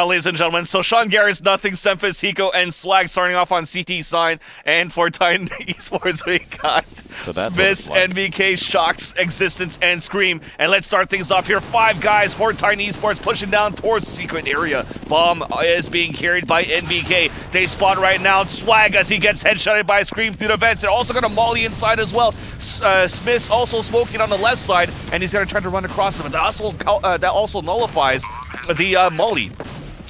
Ladies and gentlemen, so Sean Garrett's nothing, Semphis, Hiko, and Swag starting off on CT side, and for Titan Esports we got Smith, NBK, Shocks, Existence, and Scream. And let's start things off here. 5 guys for Titan Esports pushing down towards secret area. Bomb is being carried by NBK. They spot right now Swag as he gets headshotted by Scream through the vents. They're also going to molly inside as well. Smith also smoking on the left side, and he's going to try to run across him. And that also nullifies the molly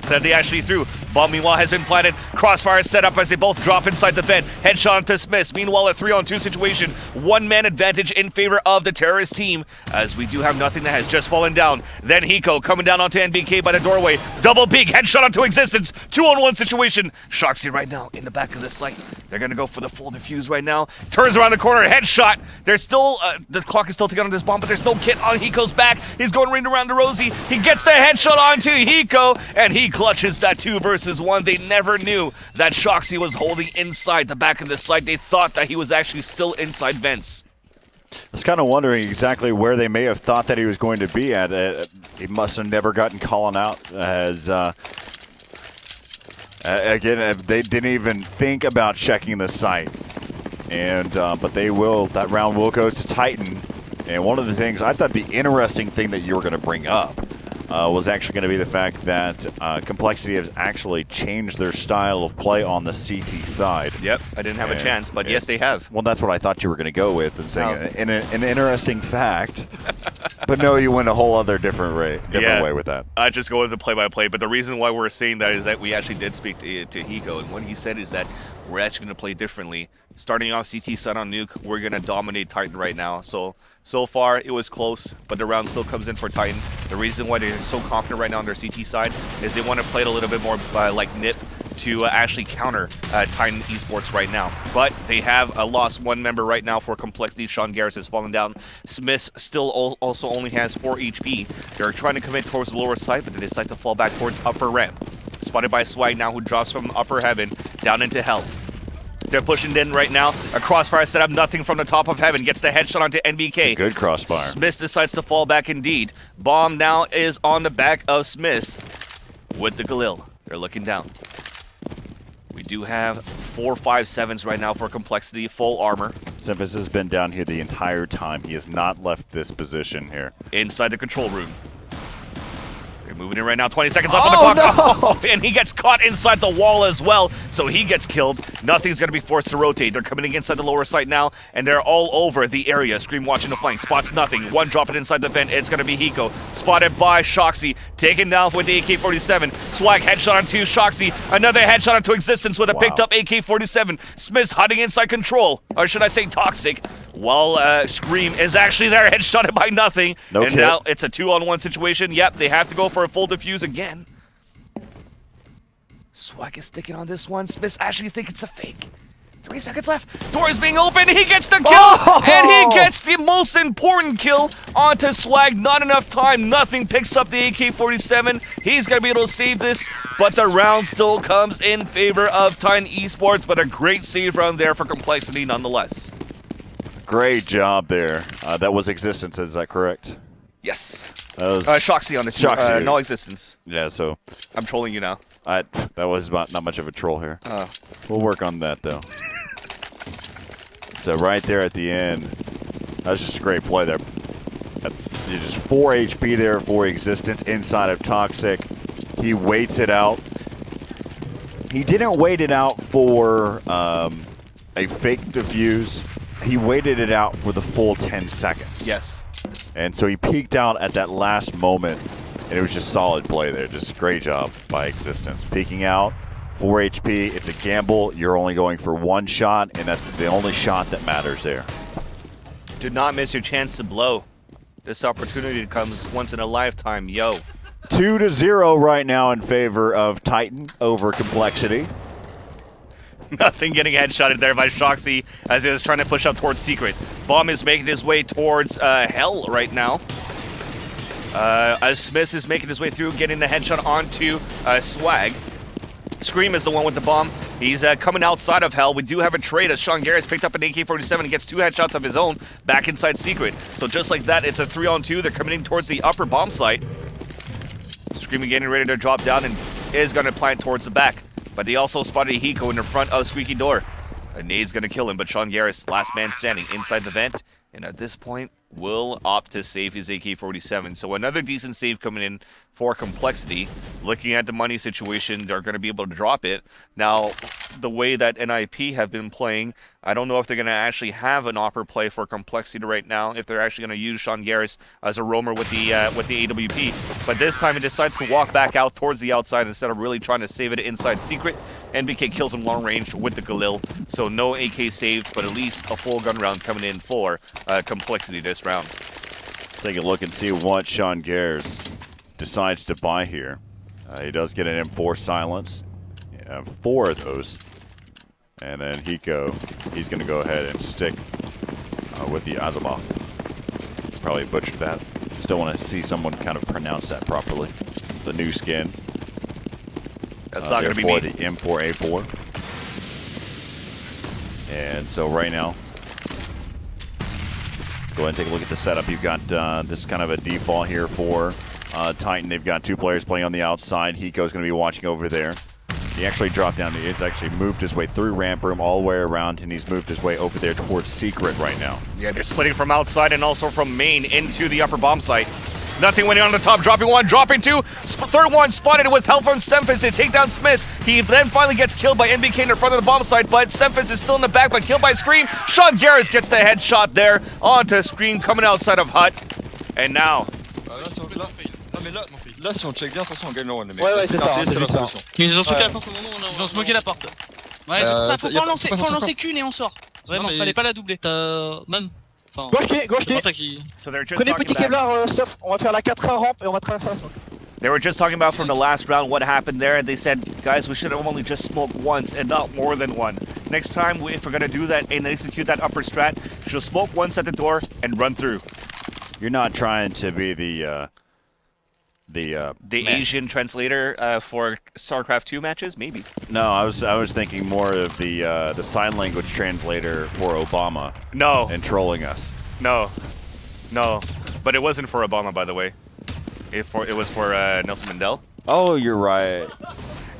that they actually threw. Bomb, meanwhile, has been planted. Crossfire set up as they both drop inside the vent. Headshot to Smith. Meanwhile, a 3-on-2 situation. One-man advantage in favor of the terrorist team, as we do have nothing that has just fallen down. Then Hiko coming down onto NBK by the doorway. Double peek. Headshot onto Existence. 2-on-1 situation. Shoxy right now in the back of the site. They're going to go for the full defuse right now. Turns around the corner. Headshot. There's still, the clock is still ticking on this bomb, but there's no kit on Hiko's back. He's going right around to Rosie. He gets the headshot onto Hiko, and he clutches that 2 versus 1. They never knew that Shoxy was holding inside the back of the site. They thought that he was actually still inside vents. I was kind of wondering exactly where they may have thought that he was going to be at. He must have never gotten calling out, as again, they didn't even think about checking the site. And but they will. That round will go to Titan. And one of the things I thought, the interesting thing that you were going to bring up was actually going to be the fact that Complexity has actually changed their style of play on the CT side. Yep, I didn't have a chance, but yes, they have. Well, that's what I thought you were going to go with, and saying an interesting fact. But no, you went a whole other different way with that. I just go with the play-by-play, but the reason why we're saying that is that we actually did speak to Hiko, and what he said is that we're actually going to play differently. Starting off CT side on Nuke, we're going to dominate Titan right now. So far, it was close, but the round still comes in for Titan. The reason why they're so confident right now on their CT side is they want to play it a little bit more like Nip to actually counter Titan Esports right now. But they have lost 1 member right now for Complexity. Sean Garrett has fallen down. Smith still also only has 4 HP. They're trying to commit towards the lower side, but they decide to fall back towards upper ramp. Spotted by Swag now, who drops from upper heaven down into hell. They're pushing in right now. A crossfire set up, nothing from the top of heaven. Gets the headshot onto NBK. Good crossfire. Smith decides to fall back indeed. Bomb now is on the back of Smith with the Galil. They're looking down. We do have 4 5.7s right now for Complexity, full armor. Semphis has been down here the entire time. He has not left this position here. Inside the control room. They're moving in right now, 20 seconds left on the clock. No! Oh, and he gets caught inside the wall as well, so he gets killed. Nothing's going to be forced to rotate. They're coming inside the lower site now, and they're all over the area. Scream watching the flank, spots nothing. One dropping inside the vent, it's going to be Hiko. Spotted by Shoxy, taken down with the AK-47. Swag headshot onto Shoxy. Another headshot onto Existence with a picked up AK-47. Smith's hiding inside control, or should I say toxic. While Scream is actually there, headshotted by nothing. No and kit. Now it's a 2-on-1 situation. Yep, they have to go for a full defuse again. Swag is sticking on this one. Smith actually think it's a fake. 3 seconds left. Door is being opened. He gets the kill, and he gets the most important kill onto Swag. Not enough time. Nothing. Picks up the AK-47. He's going to be able to save this, but the round still comes in favor of Titan Esports, but a great save round there for Complexity nonetheless. Great job there. That was Existence, is that correct? Yes. That was Shoxy on the Shoxy. no Existence. Yeah, so I'm trolling you now. that was not much of a troll here. We'll work on that, though. So right there at the end, that was just a great play there. Just 4 HP there for Existence inside of Toxic. He waits it out. He didn't wait it out for a fake defuse. He waited it out for the full 10 seconds. Yes. And so he peeked out at that last moment, and it was just solid play there. Just a great job by Existence. Peeking out, 4 HP. It's a gamble. You're only going for 1 shot, and that's the only shot that matters there. Do not miss your chance to blow. This opportunity comes once in a lifetime, yo. 2-0 right now in favor of Titan over Complexity. Nothing getting headshotted there by Shoxy as he was trying to push up towards Secret. Bomb is making his way towards Hell right now. As Smith is making his way through, getting the headshot onto Swag. Scream is the one with the bomb. He's coming outside of Hell. We do have a trade as Sean Garrett's picked up an AK-47 and gets 2 headshots of his own back inside Secret. So just like that, it's a 3-on-2. They're coming in towards the upper bomb site. Screaming getting ready to drop down, and Garrus is going to plant towards the back, but they also spotted Hiko in the front of Squeaky Door. A nade's going to kill him, but Sean Garrus, last man standing inside the vent, and at this point, will opt to save his AK-47. So another decent save coming in for Complexity. Looking at the money situation, they're going to be able to drop it. Now, the way that NIP have been playing, I don't know if they're going to actually have an offer play for Complexity right now, if they're actually going to use Sean Garrus as a roamer with the AWP. But this time, he decides to walk back out towards the outside instead of really trying to save it inside secret. NBK kills him long range with the Galil. So no AK saved, but at least a full gun round coming in for Complexity this round. Take a look and see what Sean Garrus decides to buy here. He does get an M4 silence. 4 of those. And then Hiko, he's going to go ahead and stick with the Azabov. Probably butchered that. Still want to see someone kind of pronounce that properly. The new skin. That's not going to be me. The M4A4. And so right now, let's go ahead and take a look at the setup. You've got this kind of a default here for Titan. They've got 2 players playing on the outside. Hiko's going to be watching over there. He actually dropped down. He's actually moved his way through ramp room all the way around, and he's moved his way over there towards secret right now. Yeah, they're splitting from outside and also from main into the upper bomb site. Nothing went in on the top, dropping 1, dropping 2. Third one spotted with help from Semphis. They take down Smith. He then finally gets killed by NBK in the front of the bomb site, but Semphis is still in the back, but killed by Scream. Sean Garrus gets the headshot there onto Scream coming outside of Hut. And now... Là, si on check bien, attention, on gagne le one. Ouais, c'est ça, c'est la solution. Ils ont smoké la porte au moment où ils ont smoké la porte. Ouais, c'est pour ça, faut en lancer qu'une et on sort. Vraiment, fallait pas la doubler. Même. Gauche pied. So they're just Prenez talking petit back. Kevlar, stop. On va faire la 4-1 rampe et on va traverser la smoke. They were just talking about from the last round what happened there. They said, guys, we should have only just smoked once and not more than one. Next time, if we're going to do that and execute that upper strat, she'll smoke once at the door and run through. You're not trying to be the Asian translator for StarCraft 2 matches? Maybe. No, I was thinking more of the sign language translator for Obama. No. And trolling us. No. But it wasn't for Obama, by the way. It was for Nelson Mandela. Oh, you're right.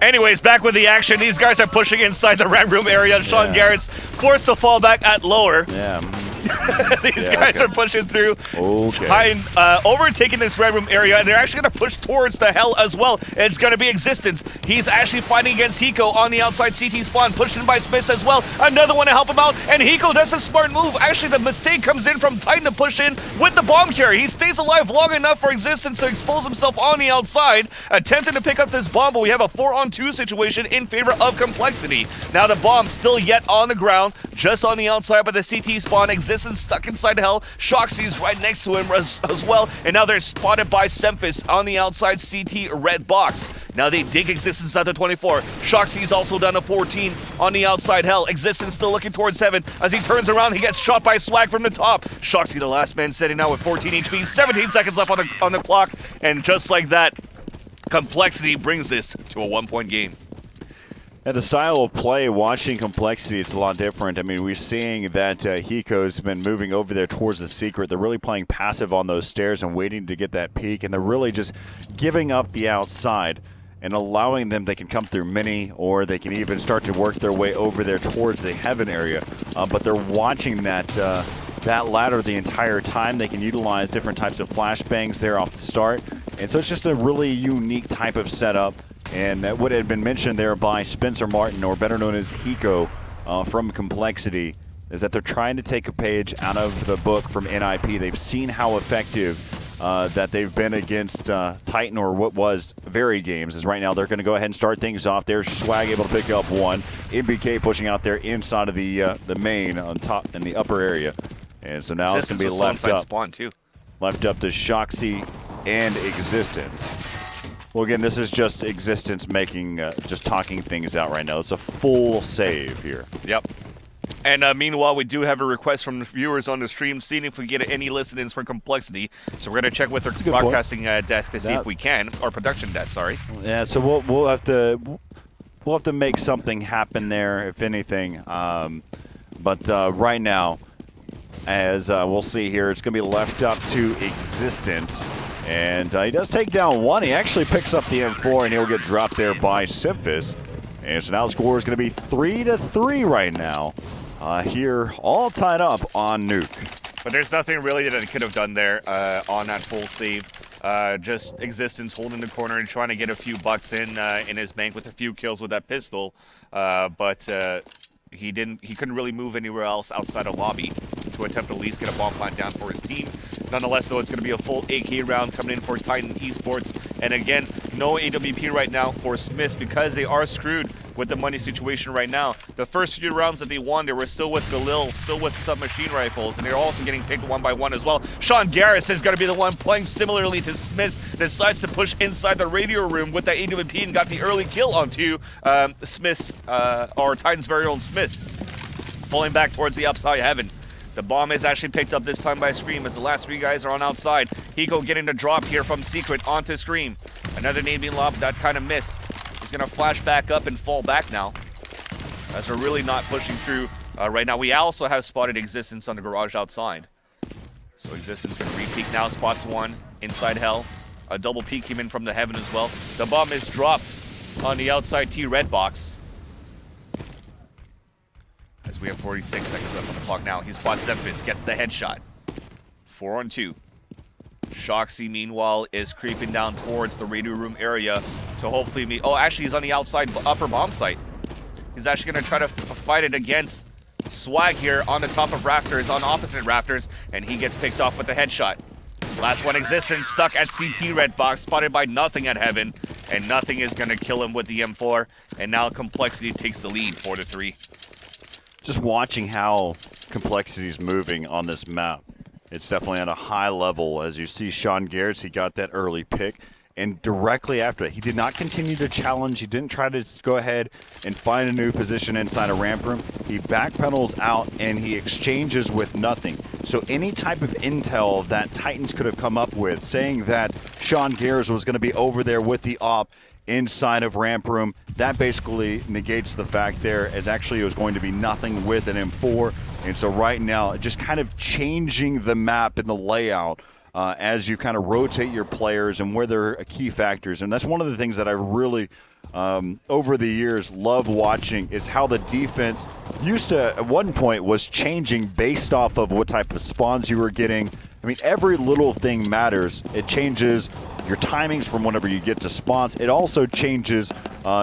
Anyways, back with the action. These guys are pushing inside the ramp room area. Sean Garrus forced to fall back at lower. Yeah. These guys are pushing through. Okay. Overtaking this red room area, and they're actually going to push towards the hell as well. It's going to be Existence. He's actually fighting against Hiko on the outside CT spawn, pushed in by Smith as well. Another one to help him out, and Hiko does a smart move. Actually, the mistake comes in from Titan to push in with the bomb carrier. He stays alive long enough for Existence to expose himself on the outside, attempting to pick up this bomb, but we have a 4-on-2 situation in favor of Complexity. Now the bomb's still yet on the ground, just on the outside by the CT spawn. Existence stuck inside hell. Shoxy's right next to him as well, and now they're spotted by Semphis on the outside CT red box. Now they dig Existence out to 24. Shoxy's also down to 14 on the outside hell. Existence still looking towards heaven. As he turns around, he gets shot by Swag from the top. Shoxy, the last man standing now with 14 HP, 17 seconds left on the clock, and just like that, Complexity brings this to a 1-point game. And the style of play, watching Complexity, is a lot different. I mean, we're seeing that Hiko's been moving over there towards the secret. They're really playing passive on those stairs and waiting to get that peek, and they're really just giving up the outside and allowing them, they can come through mini, or they can even start to work their way over there towards the heaven area. But they're watching that ladder the entire time. They can utilize different types of flashbangs there off the start. And so it's just a really unique type of setup. And what had been mentioned there by Spencer Martin, or better known as Hiko, from Complexity, is that they're trying to take a page out of the book from NIP. They've seen how effective that they've been against Titan, or what was Very Games, is right now they're going to go ahead and start things off. There's Swag able to pick up one. MBK pushing out there inside of the main on top in the upper area. And so now it's going to be left up. Spawn too. Left up to Shoxy and Existence. Well, again, this is just Existence making, just talking things out right now. It's a full save here. Yep. And meanwhile, we do have a request from the viewers on the stream, seeing if we get any listens from Complexity. So we're going to check with our broadcasting desk to see if we can, or production desk, sorry. Yeah, so we'll have to make something happen there, if anything. But right now, as we'll see here, it's going to be left up to Existence. And he does take down one. He actually picks up the M4, and he'll get dropped there by Simphis. And so now the score is going to be 3-3 right now. Here, all tied up on Nuke. But there's nothing really that he could have done there on that full save. Just Existence holding the corner and trying to get a few bucks in his bank with a few kills with that pistol. But he couldn't really move anywhere else outside of lobby to attempt to at least get a bomb plant down for his team. Nonetheless, though, it's going to be a full AK round coming in for Titan Esports. And again, no AWP right now for Smiths because they are screwed with the money situation right now. The first few rounds that they won, they were still with Galil, still with submachine rifles, and they're also getting picked one by one as well. Sean Garris is going to be the one playing similarly to Smiths, decides to push inside the radio room with that AWP and got the early kill onto Smiths, or Titan's very own Smiths, pulling back towards the upside heaven. The bomb is actually picked up this time by Scream as the last three guys are on outside. Hiko getting the drop here from Secret onto Scream. Another nade being lobbed that kind of missed. He's going to flash back up and fall back now, as we're really not pushing through right now. We also have spotted Existence on the garage outside. So Existence going to re-peek now, spots one inside Hell. A double peek came in from the heaven as well. The bomb is dropped on the outside T-Red box. As we have 46 seconds left on the clock now. He spots Zemphis, gets the headshot. 4-on-2. Shoxy, meanwhile, is creeping down towards the radio room area to hopefully meet... Oh, actually, he's on the outside upper bomb site. He's actually going to try to fight it against Swag here on the top of rafters, on opposite rafters, and he gets picked off with the headshot. Last one, Existence, stuck at CT red box, spotted by Nothing at Heaven, and Nothing is going to kill him with the M4, and now Complexity takes the lead, 4-3. Just watching how Complexity is moving on this map, it's definitely at a high level. As you see Sean Garrett, he got that early pick, and directly after it, he did not continue to challenge. He didn't try to go ahead and find a new position inside a ramp room. He backpedals out and he exchanges with Nothing. So any type of intel that Titans could have come up with, saying that Sean Garrett was going to be over there with the op inside of ramp room, that basically negates the fact there, as actually it was going to be Nothing with an M4. And so right now, just kind of changing the map and the layout as you kind of rotate your players and where they're key factors. And that's one of the things that I really, over the years, love watching, is how the defense used to, at one point, was changing based off of what type of spawns you were getting. I mean, every little thing matters. It changes your timings from whenever you get to spawns. It also changes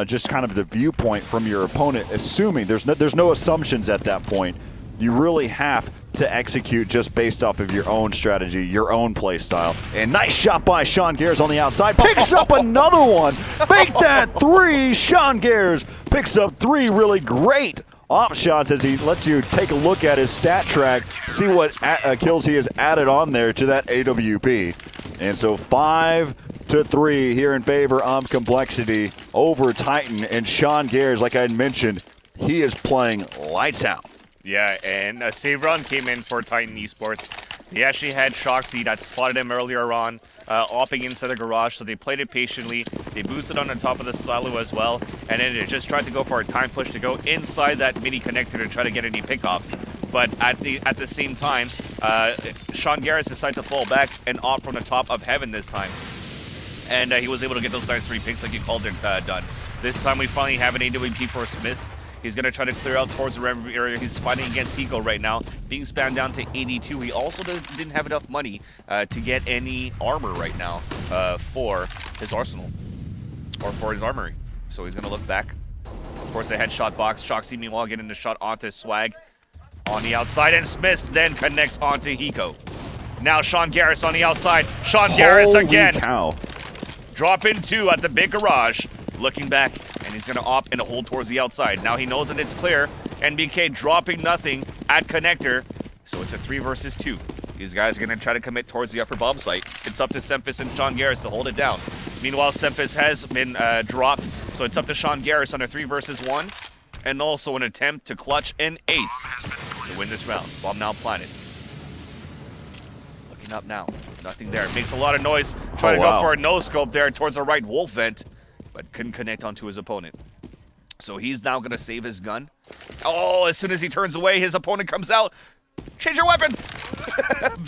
just kind of the viewpoint from your opponent, assuming there's no assumptions at that point. You really have to execute just based off of your own strategy, your own play style. And nice shot by Sean Garrett on the outside. Picks up another one. Make that three. Sean Garrett picks up three really great op shots as he lets you take a look at his stat track, see what kills he has added on there to that AWP. And so 5-3 here in favor of Complexity over Titan. And Sean Garrett, like I had mentioned, he is playing lights out. Yeah, and a save run came in for Titan Esports. They actually had Shoxy that spotted him earlier on, opping into the garage, so they played it patiently. They boosted on the top of the silo as well, and then they just tried to go for a time push to go inside that mini connector to try to get any pickoffs. But at the same time, Sean Garrett decided to fall back and opt from the top of heaven this time. And he was able to get those nice 3 picks like you called it done. This time we finally have an AWP for Smiths. He's going to try to clear out towards the red area. He's fighting against Hiko right now, being spammed down to 82. He also didn't have enough money to get any armor right now for his arsenal, or for his armory. So he's going to look back towards the headshot box. Shoxy, meanwhile, getting the shot onto Swag on the outside, and Smith then connects onto Hiko. Now Sean Garris on the outside. Sean Garris again. Cow. Drop in 2 at the big garage. Looking back, and he's going to opt and hold towards the outside. Now he knows that it's clear. NBK dropping Nothing at connector. So it's a 3 versus 2. These guys are going to try to commit towards the upper bomb site. It's up to Semphis and Sean Garris to hold it down. Meanwhile, Semphis has been dropped. So it's up to Sean Garris on a 3 versus 1. And also an attempt to clutch an ace to win this round. Bomb now planted. Looking up now. Nothing there. Makes a lot of noise. Trying to go for a no-scope there towards the right wolf vent, but couldn't connect onto his opponent. So he's now going to save his gun. Oh, as soon as he turns away, his opponent comes out. Change your weapon!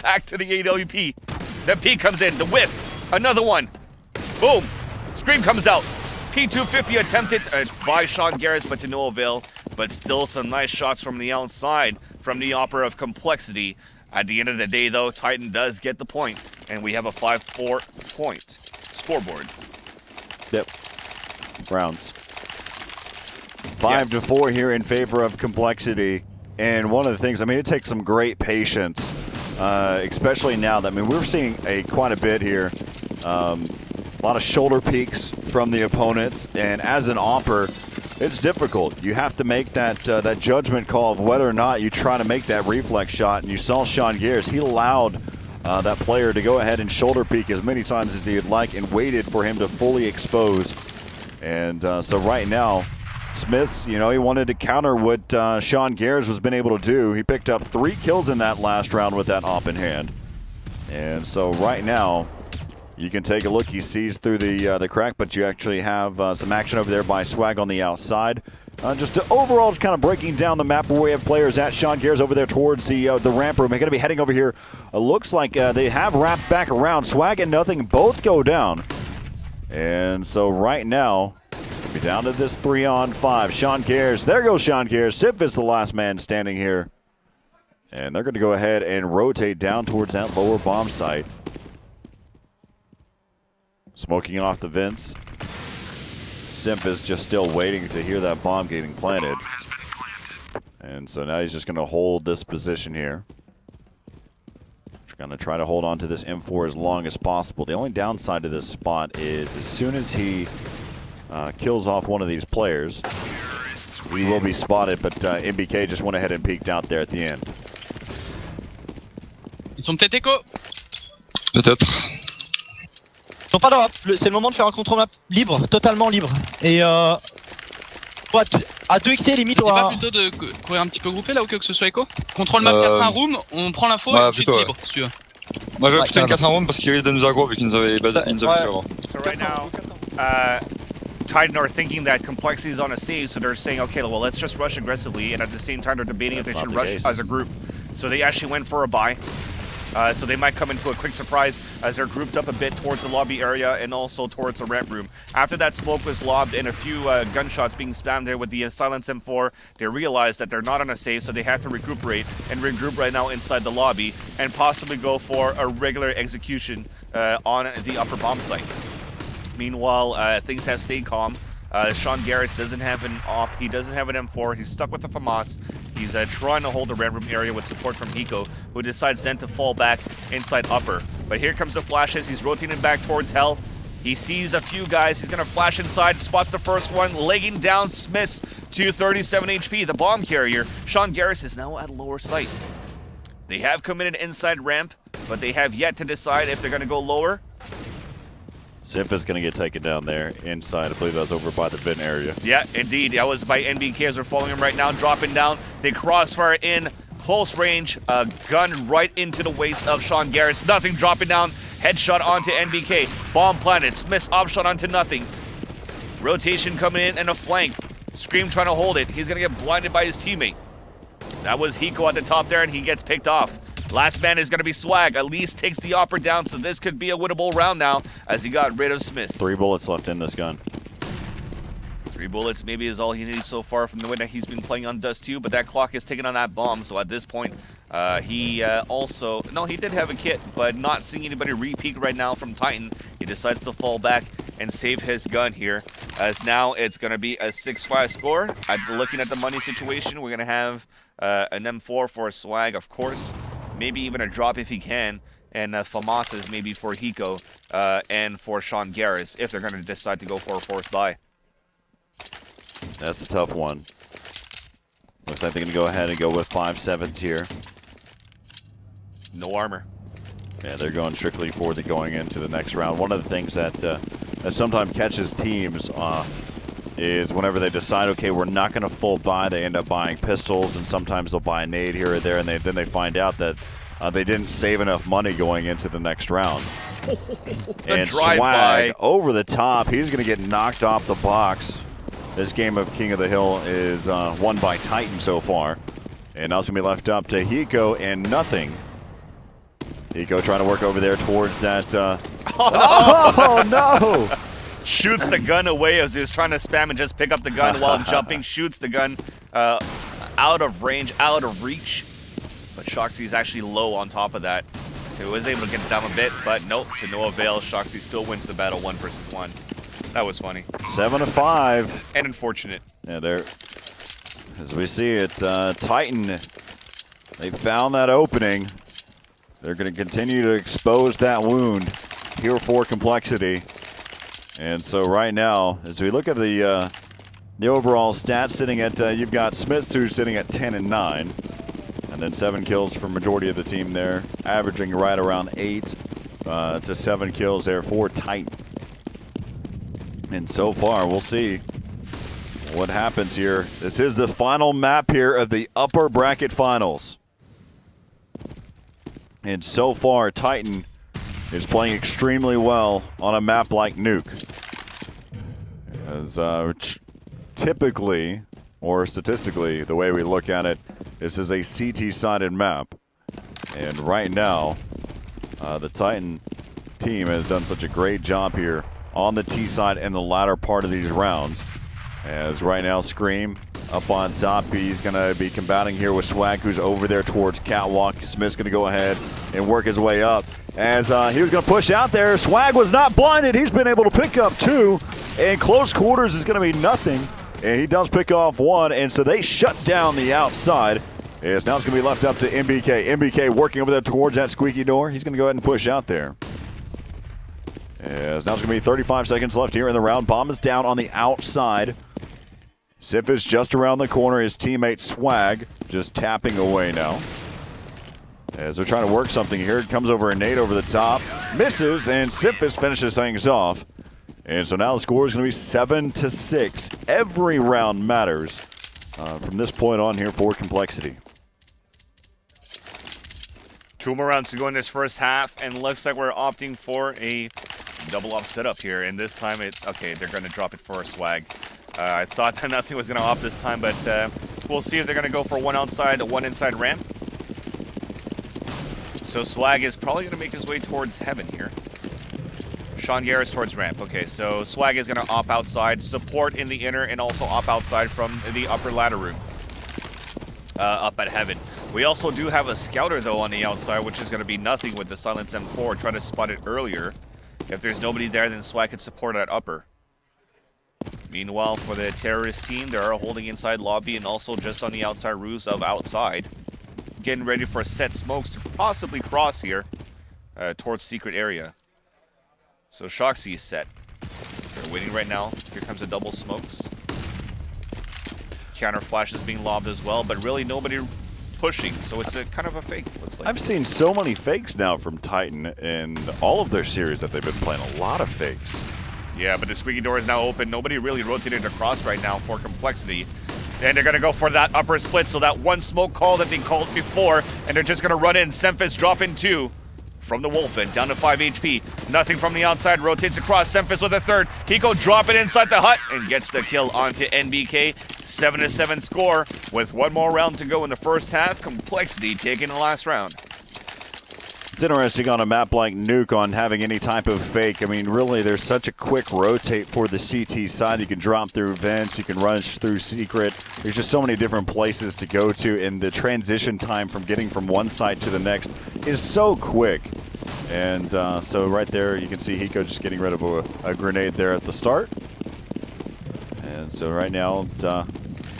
Back to the AWP. The peek comes in, the whiff. Another one. Boom. Scream comes out. P250 attempted by Sean Garris, but to no avail. But still some nice shots from the outside from the Opera of Complexity. At the end of the day, though, Titan does get the point, and we have a 5-4 point scoreboard. Yep. Rounds. 5-4 here in favor of Complexity. And one of the things, I mean, it takes some great patience, especially now that, I mean, we're seeing quite a bit here. A lot of shoulder peeks from the opponents, and as an Opper, it's difficult. You have to make that that judgment call of whether or not you try to make that reflex shot. And you saw Sean Garris, he allowed that player to go ahead and shoulder peek as many times as he would like and waited for him to fully expose. And so right now, Smiths, you know, he wanted to counter what Sean Garris has been able to do. He picked up 3 kills in that last round with that op in hand. And so right now, you can take a look. He sees through the crack, but you actually have some action over there by Swag on the outside. Just overall, kind of breaking down the map where we have players at. Sean Garris over there towards the ramp room. They're going to be heading over here. Looks like they have wrapped back around. Swag and Nothing both go down. And so right now, we'll be down to this 3-on-5. Sean Garris. There goes Sean Garris. Sif is the last man standing here. And they're going to go ahead and rotate down towards that lower bomb site. Smoking off the vents. Simp is just still waiting to hear that bomb getting planted. And so now he's just going to hold this position here. Just going to try to hold on to this M4 as long as possible. The only downside to this spot is as soon as he kills off one of these players, he will be spotted, but MBK just went ahead and peeked out there at the end. Ils sont peut-être écho. Peut-être. Ils sont pas dans la map, c'est le moment de faire un contrôle map libre, totalement libre. Et à 2xc limite, C'est pas plutôt de courir un petit peu groupé là ou que ce soit écho? Contrôle map 4-1 room, on prend l'info et ensuite libre si tu veux. Moi j'avais plutôt une 4-1 room parce qu'ils risquent de nous aggro vu qu'ils nous avaient fait avant. So right now, Titan are thinking that Complexity is on a save, so they're saying, okay, well, let's just rush aggressively, and at the same time they're debating if they should rush as a group. So they actually went for a buy. So they might come into a quick surprise as they're grouped up a bit towards the lobby area and also towards the ramp room. After that smoke was lobbed and a few gunshots being spammed there with the Silence M4, they realized that they're not on a save, so they have to recuperate and regroup right now inside the lobby and possibly go for a regular execution on the upper bomb site. Meanwhile, things have stayed calm. Sean Garris doesn't have an op, he doesn't have an M4, he's stuck with the FAMAS. He's trying to hold the red room area with support from Hiko, who decides then to fall back inside upper. But here comes the flashes, he's rotating back towards Hell. He sees a few guys, he's gonna flash inside, spots the first one, legging down Smiths to 37 HP, the bomb carrier. Sean Garris is now at lower sight. They have committed inside ramp, but they have yet to decide if they're gonna go lower. Simp is going to get taken down there inside. I believe that was over by the vent area. Yeah, indeed. That was by NBK as they're following him right now, dropping down. They crossfire in close range, gun right into the waist of Sean Garris. Nothing dropping down, headshot onto NBK. Bomb planted, Smith's opshot onto Nothing. Rotation coming in and a flank. Scream trying to hold it. He's going to get blinded by his teammate. That was Hiko at the top there, and he gets picked off. Last man is going to be Swag. At least takes the Opera down, so this could be a winnable round now as he got rid of Smith. 3 bullets left in this gun. 3 bullets maybe is all he needs so far from the way that he's been playing on Dust 2, but that clock is ticking on that bomb, so at this point, he also... No, he did have a kit, but not seeing anybody re-peek right now from Titan. He decides to fall back and save his gun here, as now it's going to be a 6-5 score. Looking at the money situation, we're going to have an M4 for Swag, of course. Maybe even a drop if he can, and FAMAS's maybe for Hiko and for Sean Garris if they're going to decide to go for a forced buy. That's a tough one. Looks like they're going to go ahead and go with 5.7s here. No armor. Yeah, they're going strictly for the going into the next round. One of the things that that sometimes catches teams is whenever they decide, okay, we're not going to full buy, they end up buying pistols, and sometimes they'll buy a nade here or there, and then they find out that they didn't save enough money going into the next round. And Swag over the top, he's going to get knocked off the box. This game of King of the Hill is won by Titan so far, and now it's going to be left up to Hiko and Nothing. Hiko trying to work over there towards that. Oh, no! Shoots the gun away as he was trying to spam and just pick up the gun while jumping. Shoots the gun out of range, out of reach. But Shoxy is actually low on top of that. So he was able to get it down a bit, but nope, to no avail. Shoxy still wins the battle 1 versus 1. That was funny. 7-5. And unfortunate. Yeah, there. As we see it, Titan, they found that opening. They're going to continue to expose that wound here for Complexity. And so right now, as we look at the overall stats sitting at, you've got Smith who's sitting at 10 and 9. And then 7 kills for majority of the team there, averaging right around 8 to 7 kills there for Titan. And so far, we'll see what happens here. This is the final map here of the upper bracket finals. And so far, Titan is playing extremely well on a map like Nuke. As typically, or statistically, the way we look at it, this is a CT-sided map. And right now, the Titan team has done such a great job here on the T side in the latter part of these rounds. As right now, Scream up on top. He's going to be combating here with Swag, who's over there towards Catwalk. Smith's going to go ahead and work his way up. As he was going to push out there, Swag was not blinded. He's been able to pick up 2. And close quarters is going to be nothing. And he does pick off 1. And so they shut down the outside. As now it's going to be left up to MBK. MBK working over there towards that squeaky door. He's going to go ahead and push out there. As now it's going to be 35 seconds left here in the round. Bomb is down on the outside. Sif is just around the corner. His teammate Swag just tapping away now. As they're trying to work something here. It comes over a nade over the top. Misses, and Sifis finishes things off. And so now the score is going to be 7-6. Every round matters from this point on here for Complexity. 2 more rounds to go in this first half, and looks like we're opting for a double-up setup here. And this time, okay, they're going to drop it for a Swag. I thought that nothing was going to opt this time, but we'll see if they're going to go for 1 outside, 1 inside ramp. So Swag is probably going to make his way towards Heaven here. Sean Garris towards ramp. Okay, so Swag is going to op outside, support in the inner, and also op outside from the upper ladder room. Up at Heaven. We also do have a scouter, though, on the outside, which is going to be nothing with the Silence M4. Try to spot it earlier. If there's nobody there, then Swag could support at upper. Meanwhile, for the terrorist team, they are holding inside lobby and also just on the outside roofs of outside. Getting ready for set smokes to possibly cross here towards secret area. So Shoxy is set. They're waiting right now. Here comes the double smokes. Counter flash is being lobbed as well, but really nobody pushing, so it's a kind of a fake, looks like. I've seen so many fakes now from Titan in all of their series that they've been playing. A lot of fakes. Yeah, but the squeaky door is now open. Nobody really rotated across right now for Complexity. And they're going to go for that upper split, so that 1 smoke call that they called before, and they're just going to run in. Semphis dropping 2 from the Wolfen, down to 5 HP. Nothing from the outside, rotates across. Semphis with a 3rd. Hiko dropping inside the hut and gets the kill onto NBK. 7-7 score with 1 more round to go in the first half. Complexity taking the last round. It's interesting on a map like Nuke on having any type of fake. I mean, really, there's such a quick rotate for the CT side. You can drop through vents, you can rush through secret. There's just so many different places to go to, and the transition time from getting from one side to the next is so quick. And so right there, you can see Hiko just getting rid of a grenade there at the start. And so right now, it's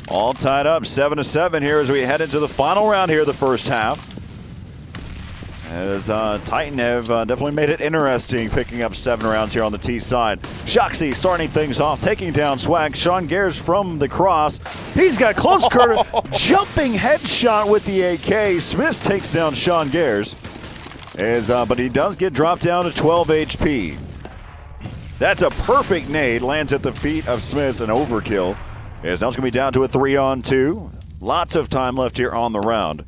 all tied up, 7-7 here as we head into the final round here, the first half. As Titan have definitely made it interesting, picking up 7 rounds here on the T side. Shoxy starting things off, taking down Swag. Sean Gares from the cross. He's got close quarter, jumping headshot with the AK. Smith takes down Sean Gares, but he does get dropped down to 12 HP. That's a perfect nade, lands at the feet of Smith, an overkill. As now it's going to be down to a 3-on-2. Lots of time left here on the round.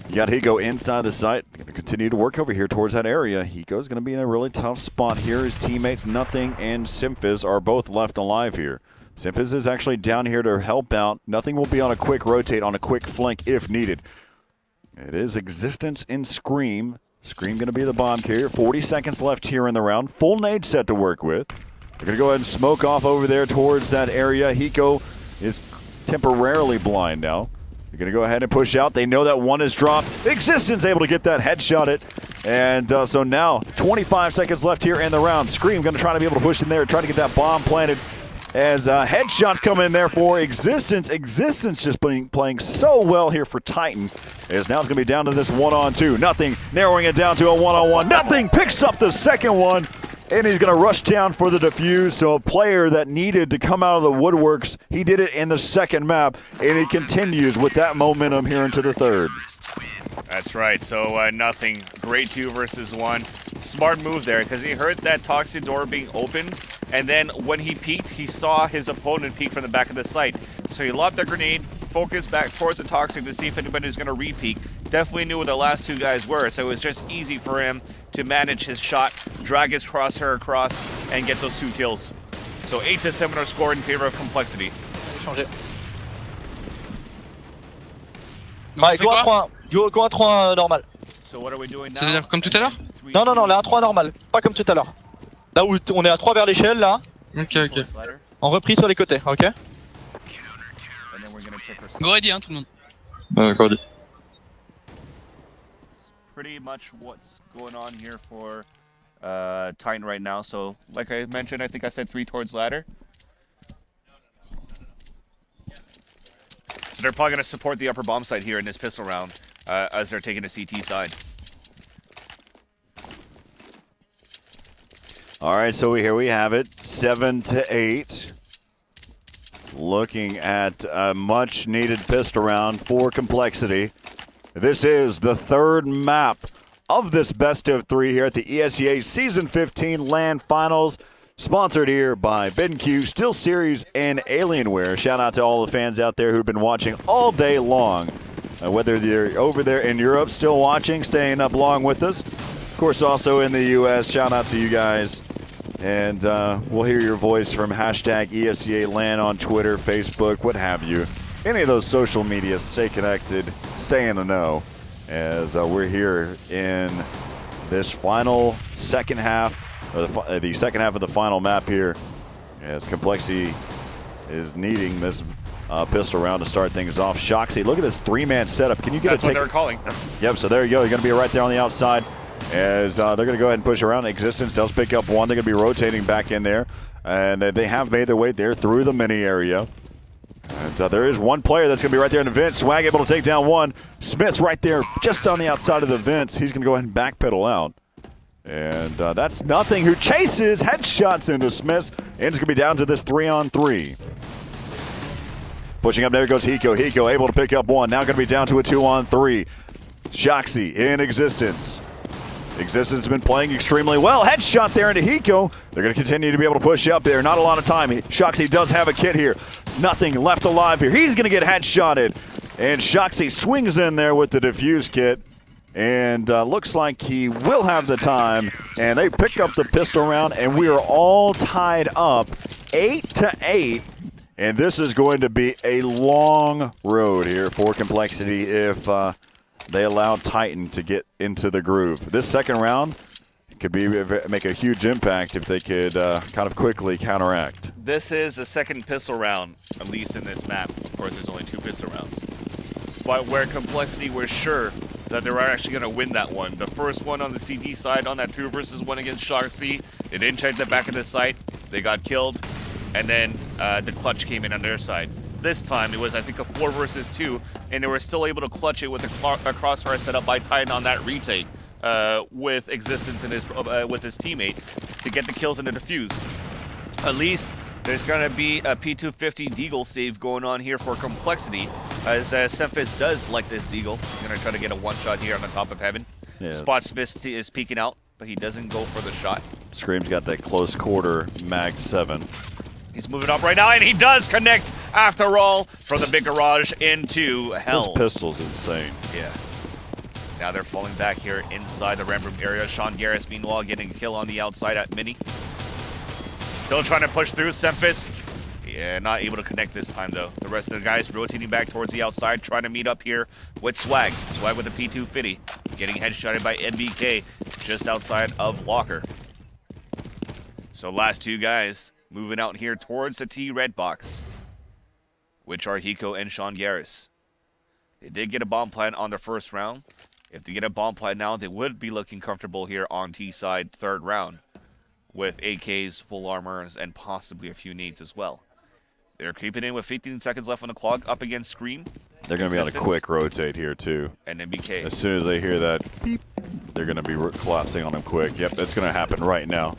You got Hiko inside the site. Going to continue to work over here towards that area. Hiko's going to be in a really tough spot here. His teammates, Nothing and Simphis, are both left alive here. Simphis is actually down here to help out. Nothing will be on a quick rotate, on a quick flank if needed. It is Existence and Scream Scream going to be the bomb carrier. 40 seconds left here in the round. Full nade set to work with. They're going to go ahead and smoke off over there towards that area. Hiko is temporarily blind now. They're going to go ahead and push out. They know that one is dropped. Existence able to get that headshot it. And so now 25 seconds left here in the round. Scream going to try to be able to push in there, try to get that bomb planted. As headshots come in there for Existence. Existence just playing so well here for Titan. As now it's going to be down to this 1-on-2. Nothing, narrowing it down to a 1-on-1. Nothing picks up the second one. And he's going to rush down for the defuse. So a player that needed to come out of the woodworks, he did it in the second map. And he continues with that momentum here into the third. That's right. So nothing. Great 2 versus 1. Smart move there because he heard that toxic door being opened. And then when he peeked, he saw his opponent peek from the back of the site. So he lobbed the grenade, focused back towards the toxic to see if anybody's going to re-peek. Definitely knew where the last 2 guys were. So it was just easy for him to manage his shot, drag his crosshair across, and get those 2 kills. So 8-7 are scored in favor of Complexity. Ouais, go à 3-1. Go à 3-1 normal. So what are we doing now? C'est-à-dire comme tout à l'heure? Non, non, non, là à 3 normal. Pas comme tout à l'heure. Là où on est à 3 vers l'échelle, là. Ok, ok. En repris sur les côtés, ok? Go ready, hein, tout le monde. D'accord. Pretty much what's going on here for Titan right now. So, like I mentioned, I think I said 3 towards ladder. So they're probably going to support the upper bomb side here in this pistol round as they're taking the CT side. All right, so here we have it, 7-8. Looking at a much-needed pistol round for Complexity. This is the 3rd map of this best of 3 here at the ESEA Season 15 LAN Finals, sponsored here by BenQ, Steel Series, and Alienware. Shout out to all the fans out there who've been watching all day long. Whether you're over there in Europe still watching, staying up long with us. Of course, also in the U.S., shout out to you guys. And we'll hear your voice from hashtag ESEA LAN on Twitter, Facebook, what have you. Any of those social media, stay connected, stay in the know, as we're here in this final second half, or the second half of the final map here, as Complexity is needing this pistol round to start things off. Shoxy, look at this 3-man setup. Can you get That's a what take? they're calling. Yep, so there you go. You're going to be right there on the outside. As they're going to go ahead and push around. Existence does pick up one. They're going to be rotating back in there. And they have made their way there through the mini area. And there is one player that's going to be right there in the vent. Swag able to take down one. Smith's right there just on the outside of the vents. He's going to go ahead and backpedal out. And that's Nothing, who chases headshots into Smith. And it's going to be down to this 3-on-3. Pushing up, there goes Hiko. Hiko able to pick up one. Now going to be down to a 2-on-3. Shoxy in Existence. Existence has been playing extremely well. Headshot there into Hiko. They're going to continue to be able to push up there. Not a lot of time. Shoxy does have a kit here. Nothing left alive here. He's going to get headshotted. And Shoxy swings in there with the defuse kit. And looks like he will have the time. And they pick up the pistol round. And we are all tied up 8-8. And this is going to be a long road here for Complexity if they allow Titan to get into the groove. This second round could make a huge impact if they could kind of quickly counteract. This is the second pistol round, at least in this map. Of course, there's only 2 pistol rounds. But where Complexity was sure that they were actually going to win that one. The first one on the CD side on that 2 versus 1 against Shoxy, they didn't check the back of the site. They got killed. And then the clutch came in on their side. This time it was, I think, a 4 versus 2, and they were still able to clutch it with a crossfire set up by Titan on that retake with Existence and with his teammate to get the kills in the defuse. At least there's going to be a P250 Deagle save going on here for Complexity, as Semphis does like this Deagle. He's going to try to get a one-shot here on the top of heaven. Yeah. Spot Smith is peeking out, but he doesn't go for the shot. Scream's got that close quarter Mag 7. He's moving up right now, and he does connect, after all, from the big garage into hell. This pistol's insane. Yeah. Now they're falling back here inside the ramp room area. Sean Garris, meanwhile, getting a kill on the outside at Mini. Still trying to push through. Semphis, yeah, not able to connect this time, though. The rest of the guys rotating back towards the outside, trying to meet up here with Swag. Swag with a P250. getting headshotted by NBK just outside of Locker. So last two guys moving out here towards the T red box, which are Hiko and Sean Garris. They did get a bomb plant on their first round. If they get a bomb plant now, they would be looking comfortable here on T side third round with AKs, full armors, and possibly a few nades as well. They're creeping in with 15 seconds left on the clock up against Scream. They're going to be on a quick rotate here, too. And NBK. As soon as they hear that beep, they're going to be collapsing on him quick. Yep, that's going to happen right now.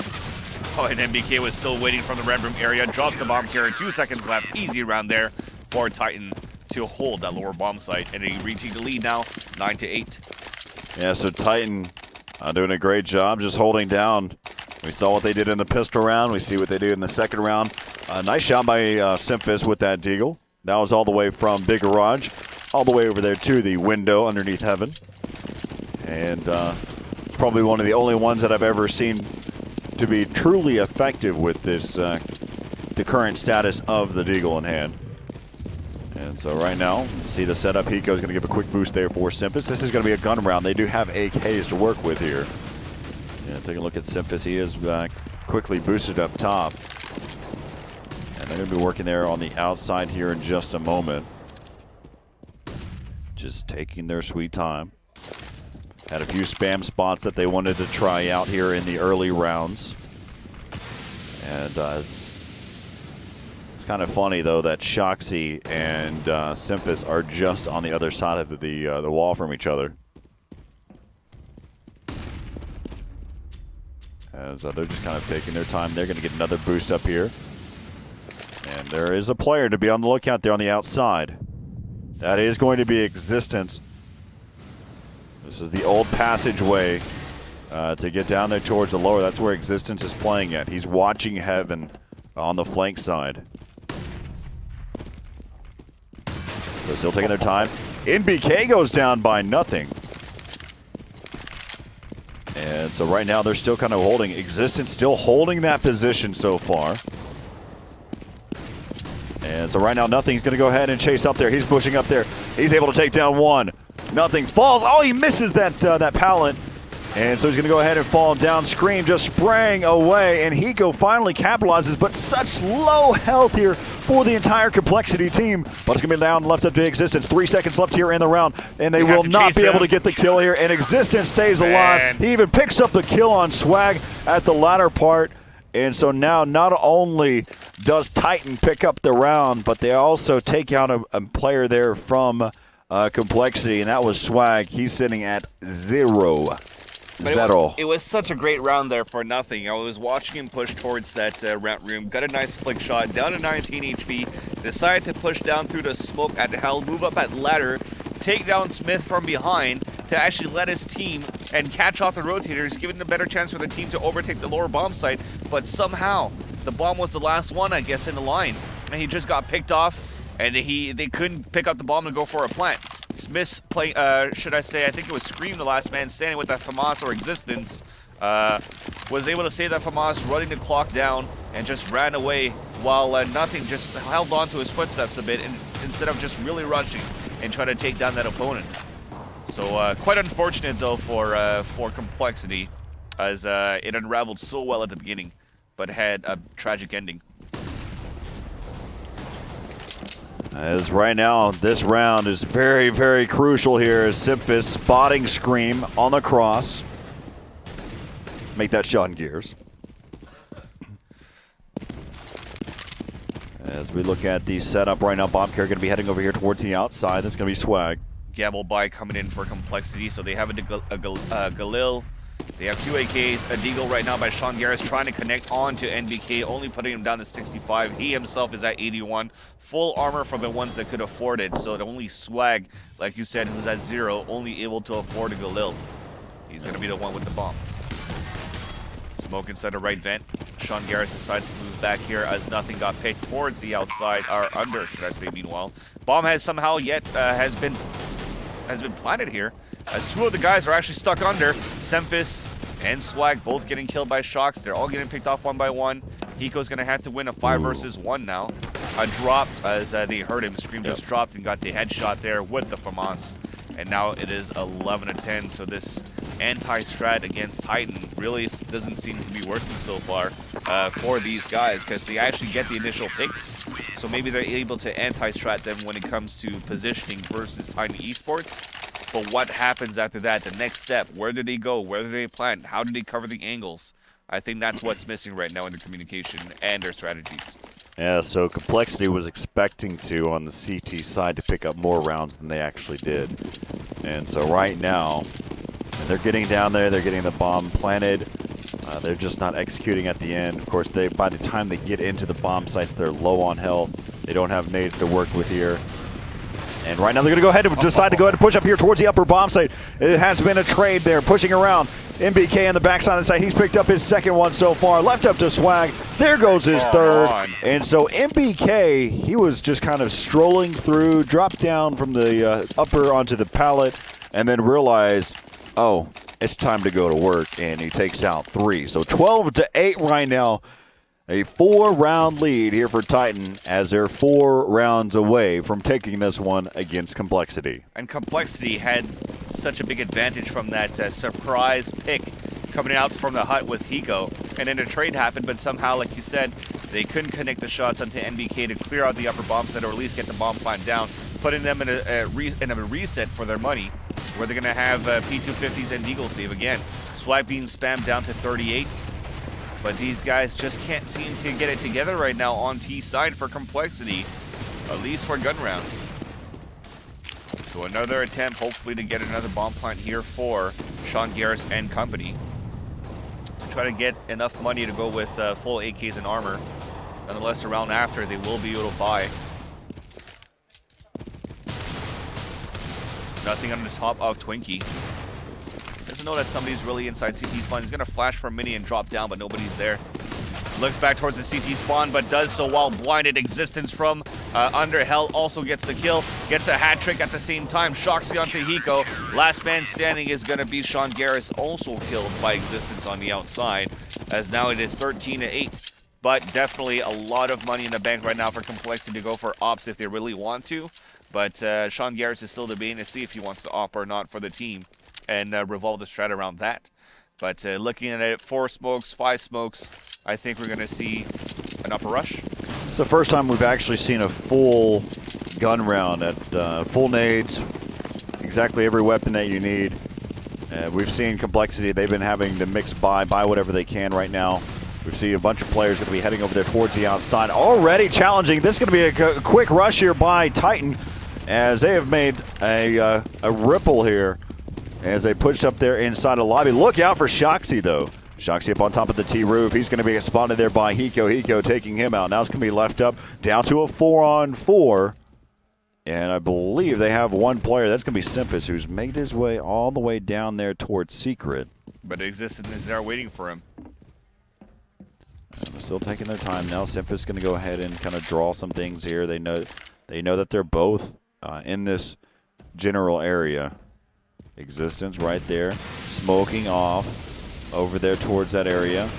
Oh, and NBK was still waiting from the red room area. Drops the bomb carrier. 2 seconds left. Easy round there for Titan to hold that lower bomb site. And he reaching the lead now, 9-8. Yeah, so Titan doing a great job just holding down. We saw what they did in the pistol round. We see what they do in the second round. Nice shot by Simphis with that deagle. That was all the way from Big Garage, all the way over there to the window underneath Heaven. And probably one of the only ones that I've ever seen to be truly effective with this, the current status of the deagle in hand. And so right now, see the setup. Hiko is going to give a quick boost there for Simphis. This is going to be a gun round. They do have AKs to work with here. Yeah, take a look at Simphis. He is quickly boosted up top. And they're going to be working there on the outside here in just a moment. Just taking their sweet time. Had a few spam spots that they wanted to try out here in the early rounds. And it's kind of funny, though, that Shoxy and Simphis are just on the other side of the wall from each other. As they're just kind of taking their time. They're going to get another boost up here. And there is a player to be on the lookout there on the outside. That is going to be Existence. This is the old passageway to get down there towards the lower. That's where Existence is playing at. He's watching Heaven on the flank side. So still taking their time. NBK goes down by nothing. And so right now they're still kind of holding. Existence still holding that position so far. And so right now Nothing's going to go ahead and chase up there. He's pushing up there. He's able to take down one. Nothing falls. Oh, he misses that pallet. And so he's going to go ahead and fall down. Scream just spraying away. And Hiko finally capitalizes, but such low health here for the entire Complexity team. But it's going to be down left up to Existence. 3 seconds left here in the round. And they will not be able to get the kill here. And Existence stays alive. He even picks up the kill on Swag at the latter part. And so now not only does Titan pick up the round, but they also take out a player there from Complexity, and that was Swag. He's sitting at 0. It was such a great round there for Nothing. I was watching him push towards that rent room, got a nice flick shot, down to 19 HP, decided to push down through the smoke at hell, move up at ladder, take down Smith from behind to actually let his team and catch off the rotators, giving them a better chance for the team to overtake the lower bomb site. But somehow, the bomb was the last one, I guess, in the line, and he just got picked off, and they couldn't pick up the bomb and go for a plant. Smith's play, should I say, I think it was Scream, the last man standing with that FAMAS or Existence, was able to save that FAMAS, running the clock down, and just ran away while Nothing just held on to his footsteps a bit instead of just really rushing and trying to take down that opponent. So quite unfortunate, though, for Complexity, as it unraveled so well at the beginning, but had a tragic ending. As right now, this round is very, very crucial here as Simphis spotting Scream on the cross. Make that shot in gears. As we look at the setup right now, Bomb Carrier going to be heading over here towards the outside. That's going to be Swag. Gamble by coming in for Complexity, so they have a Galil. They have 2 AKs, a Deagle right now by Sean Garris trying to connect on to NBK, only putting him down to 65. He himself is at 81. Full armor from the ones that could afford it, so only Swag, like you said, who's at 0, only able to afford a Galil. He's going to be the one with the bomb. Smoke inside the right vent. Sean Garris decides to move back here as Nothing got picked towards the outside, or under, should I say, meanwhile. Bomb has somehow has been planted here, as 2 of the guys are actually stuck under. Simphis and Swag both getting killed by Shocks. They're all getting picked off one by one. Hiko's going to have to win a 5 versus 1 now. A drop as they heard him. Scream just dropped and got the headshot there with the FAMAS. And now it is 11-10, so this anti-strat against Titan really doesn't seem to be working so far for these guys, because they actually get the initial picks. So maybe they're able to anti-strat them when it comes to positioning versus Titan Esports. But what happens after that? The next step, where do they go? Where do they plant? How do they cover the angles? I think that's what's missing right now in their communication and their strategies. Yeah, so Complexity was expecting to, on the CT side, to pick up more rounds than they actually did. And so right now, they're getting down there, they're getting the bomb planted. They're just not executing at the end. Of course, by the time they get into the bomb sites, they're low on health. They don't have nades to work with here. And right now they're going to go ahead and decide to go ahead and push up here towards the upper bomb site. It has been a trade there, pushing around. MBK on the backside of the site. He's picked up his second one so far. Left up to Swag. There goes his third. And so MBK, he was just kind of strolling through, dropped down from the upper onto the pallet, and then realized, oh, it's time to go to work. And he takes out 3. So 12-8 right now. A 4-round lead here for Titan as they're 4 rounds away from taking this one against Complexity. And Complexity had such a big advantage from that surprise pick coming out from the hut with Hiko. And then a trade happened, but somehow, like you said, they couldn't connect the shots onto NBK to clear out the upper bomb set or at least get the bomb plant down, putting them in a reset for their money, where they're going to have P250s and Eagle save again. Swag being spammed down to 38. But these guys just can't seem to get it together right now on T side for Complexity, at least for gun rounds. So another attempt, hopefully, to get another bomb plant here for Sean Garris and company to try to get enough money to go with full AKs and armor. Nonetheless, a round after, they will be able to buy. Nothing on the top of Twinkie. Doesn't know that somebody's really inside CT spawn. He's going to flash for a mini and drop down, but nobody's there. Looks back towards the CT spawn, but does so while blinded. Existence from Underhell also gets the kill. Gets a hat trick at the same time. Shoxy onto Hiko. Last man standing is going to be Sean Garris, also killed by Existence on the outside, as now it is 13-8. But definitely a lot of money in the bank right now for Complexity to go for ops if they really want to. But Sean Garris is still debating to see if he wants to op or not for the team, and revolve the strat around that. But looking at it, 4 smokes, 5 smokes, I think we're going to see an upper rush. It's the first time we've actually seen a full gun round at full nades, exactly every weapon that you need. We've seen Complexity, they've been having to mix buy whatever they can right now. We've seen a bunch of players going to be heading over there towards the outside. Already challenging. This is going to be a quick rush here by Titan, as they have made a ripple here as they pushed up there inside the lobby. Look out for Shoxy, though. Shoxy up on top of the T roof. He's going to be spotted there by Hiko. Hiko taking him out. Now it's going to be left up down to a 4-on-4. And I believe they have one player. That's going to be Simphus, who's made his way all the way down there towards Secret. But Existence is there waiting for him. They're still taking their time now. Simphus is going to go ahead and kind of draw some things here. They know that they're both in this general area. Existence right there, smoking off over there towards that area.